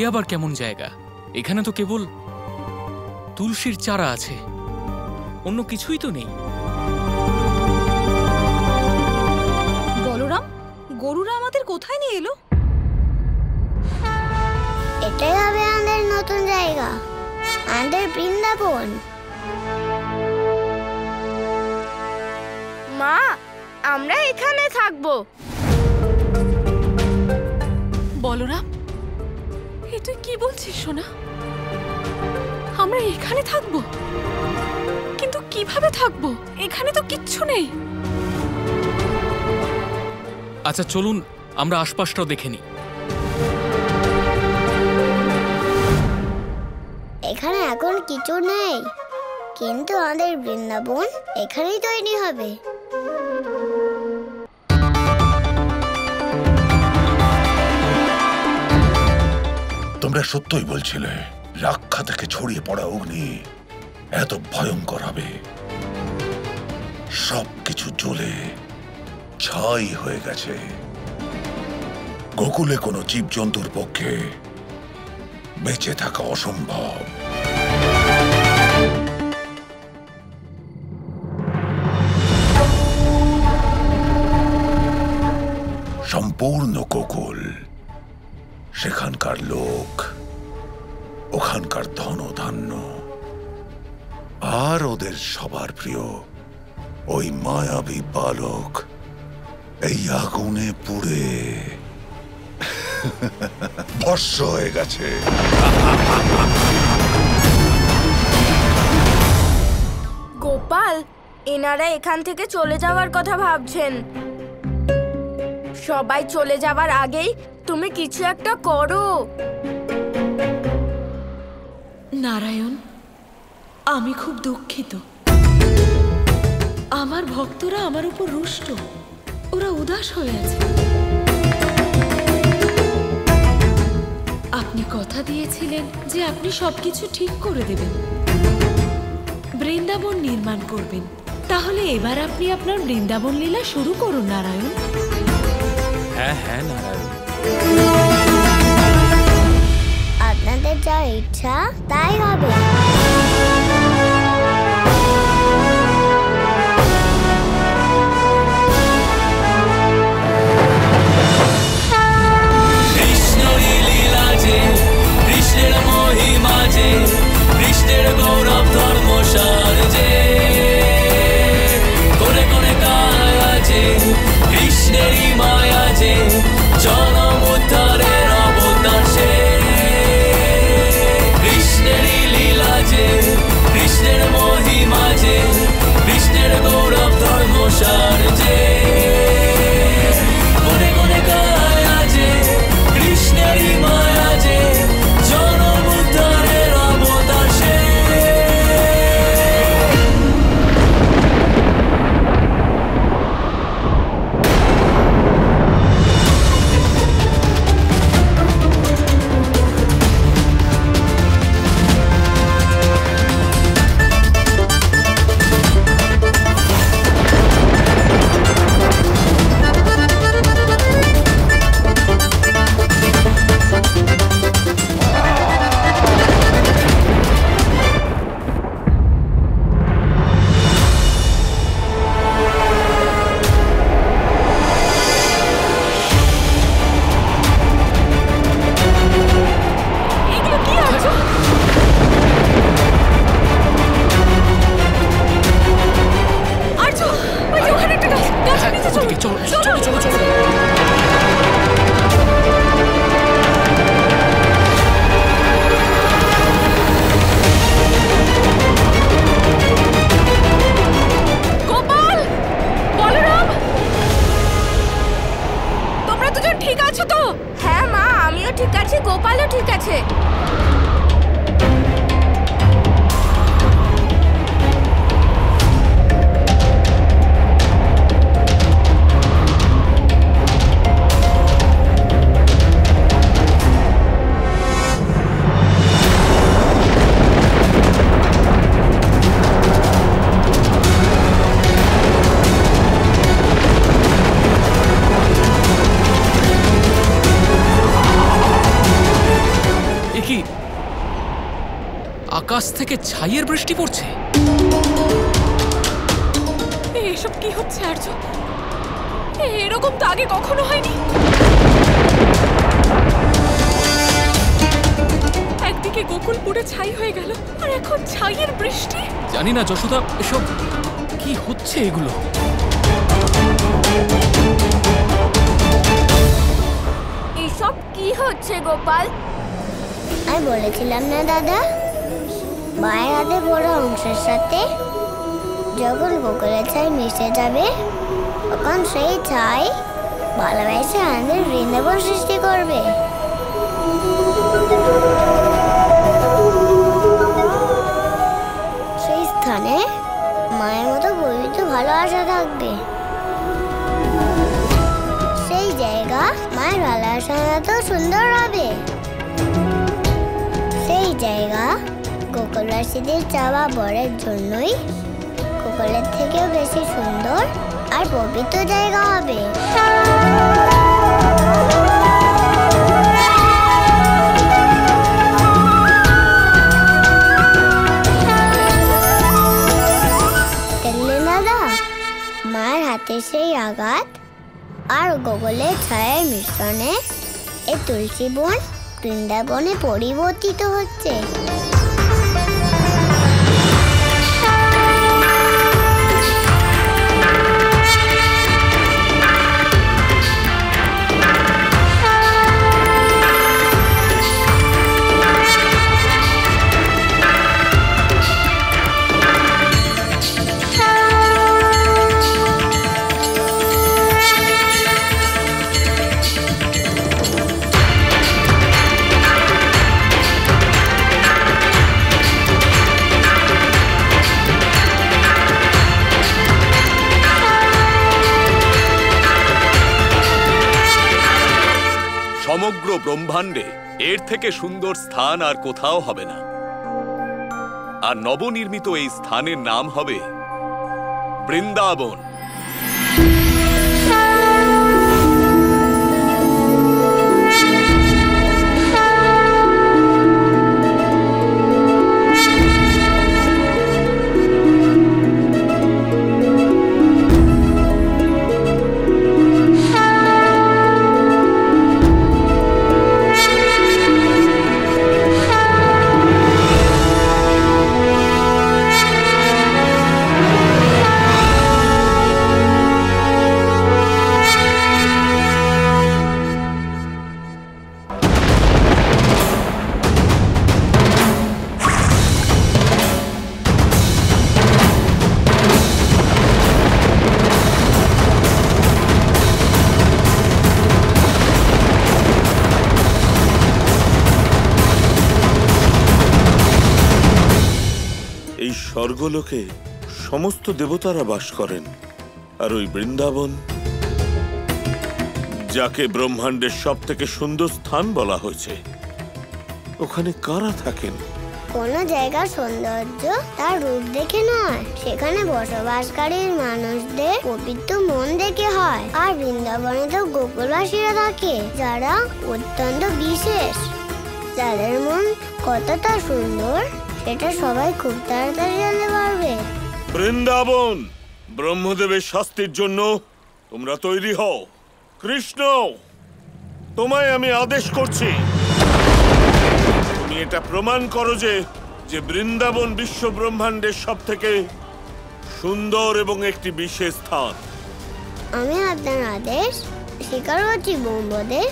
আবার কেমন জায়গা? এখানে তো কেবল তুলসীর চারা আছে, অন্য কিছুই তো নেই। বলরাম, গরুরা আমাদের কোথায় নিয়ে এলো? এটাই হবে আমাদের নতুন জায়গা, আমাদের বৃন্দাবন। মা, আমরা এখানে থাকবো। বলরাম, এটা কি বলছিস সোনা? আমরা এখানে থাকবো? কিন্তু কিভাবে থাকবো? এখানে তো কিচ্ছু নেই। আচ্ছা চলুন আমরা আশপাশটাও দেখে নিই। এখানে এখন কিছু নেই, কিন্তু আমাদের বৃন্দাবন এখানেই তৈরি হবে। তোমরা সত্যই বলছিলে লাক্ষা থেকে ছড়িয়ে পড়া অগ্নি এত ভয়ঙ্কর হবে। সবকিছু জ্বলে ছাই হয়ে গেছে। গোকুলে কোনো জীবজন্তুর পক্ষে বেঁচে থাকা অসম্ভব। সম্পূর্ণ গোকুল, সেখানকার লোক, ওখানকার ধন ধান্য, আর ওদের সবার প্রিয় ওই মায়াবী বালক এই আগুনে পুড়ে ভস্ম হয়ে গেছে। গোপাল, এনারা এখান থেকে চলে যাওয়ার কথা ভাবছেন। সবাই চলে যাওয়ার আগেই তুমি কিছু একটা করো। নারায়ণ, আমি খুব দুঃখিত। আমার ভক্তরা আমার উপর রুষ্ট, ওরা উদাস হয়ে আছে। আপনি কথা দিয়েছিলেন যে আপনি সবকিছু ঠিক করে দেবেন, বৃন্দাবন নির্মাণ করবেন। তাহলে এবার আপনি আপনার বৃন্দাবন লীলা শুরু করুন নারায়ণ। হ্যাঁ হ্যাঁ নারায়ণ, আপনাদের যা ইচ্ছা তাই হবে। কৃষ্ণের মহিমা যে, কৃষ্ণের গৌরব ধর্মসার যে, কোনে কোনে কায়া যে, কৃষ্ণেরই মায়া যে, জনম উদ্ধারের অবতার সে। কৃষ্ণেরই লীলা যে, কৃষ্ণের মহিমা যে, কৃষ্ণের গৌরব ধর্মসার যে, কোনে কোনে কায়া যে, কৃষ্ণেরই মায়া যে, জনম উদ্ধারের অবতার সে। আকাশ থেকে ছাইয়ের বৃষ্টি পড়ছে। এসব কি হচ্ছে আর্য? এরকম তো আগে কখনো হয়নি। একদিকে গোকুল পুড়ে ছাই হয়ে গেল, আর এখন ছাইয়ের বৃষ্টি। জানি না যশোদা, এসব কি হচ্ছে এগুলো? এইসব কি হচ্ছে গোপাল? আমি বলেছিলাম না দাদা, মায়ের হাতে বড় অংশের সাথে যখন গোকুলের ছাই মিশে যাবে, তখন সেই ছাই ভালোবেসে আমাদের বৃন্দাবন সৃষ্টি করবে। সেই স্থানে মায়ের মতো পবিত্র ভালোবাসা থাকবে। সেই জায়গা মায়ের ভালোবাসা মতো সুন্দর হবে। সেই জায়গা গোকুলবাসীদের চাওয়া বরের জন্যই গোকুলের থেকেও বেশি সুন্দর আর পবিত্র জায়গা হবে। দেখলে দাদা, মায়ের হাতে সেই আঘাত আর গোকুলের ছায়ার মিশ্রণে এই তুলসী বন বৃন্দাবনে পরিবর্তিত হচ্ছে। সমগ্র ব্রহ্মাণ্ডে এর থেকে সুন্দর স্থান আর কোথাও হবে না। আর নবনির্মিত এই স্থানের নাম হবে বৃন্দাবন। স্বর্গলোকে সমস্ত দেবতারা বাস করেন, আর ওই বৃন্দাবন, যাকে ব্রহ্মাণ্ডের সব থেকে সুন্দর স্থান বলা হয়েছে, ওখানে কারা থাকেন? কোন জায়গার সৌন্দর্য তার রূপ দেখে নয়, সেখানে বসবাসকারী মানুষদের পবিত্র মন দেখে হয়। আর বৃন্দাবনে তো গোকুলবাসীরা থাকে, যারা অত্যন্ত বিশেষ, যাদের মন কতটা সুন্দর সেটা সবাই খুব তাড়াতাড়ি জানতে পারবে। বৃন্দাবন ব্রহ্মদেবের শাস্তির জন্য তোমরা তৈরি হও। কৃষ্ণ, তোমায় আমি আদেশ করছি, তুমি এটা প্রমাণ করো যে বৃন্দাবন বিশ্ব ব্রহ্মাণ্ডের সব থেকে সুন্দর এবং একটি বিশেষ স্থান। আমি আপনার আদেশ স্বীকার করছি ব্রহ্মদেব।